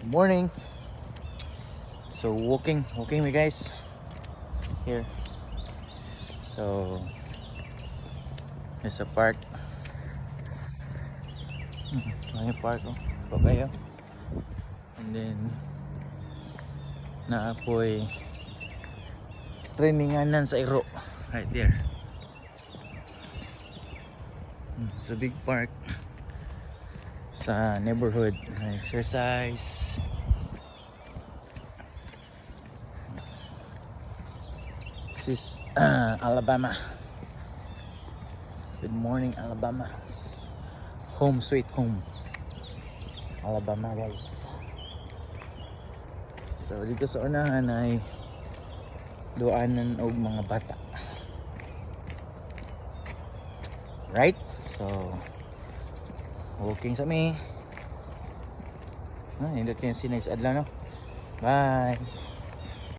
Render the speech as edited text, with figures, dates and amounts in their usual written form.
Morning. So walking we guys here. So there's a park. May park oh. Kayo. And then naapoy traininganan sa Iro right there. It's a big park sa neighborhood. Exercise. This is Alabama. Good morning, Alabama. Home sweet home. Alabama, guys. So dito sa unahan ay duanan og mga bata. Right? So walking sa me. Hindi kayo sinay sa adlaw no. Bye.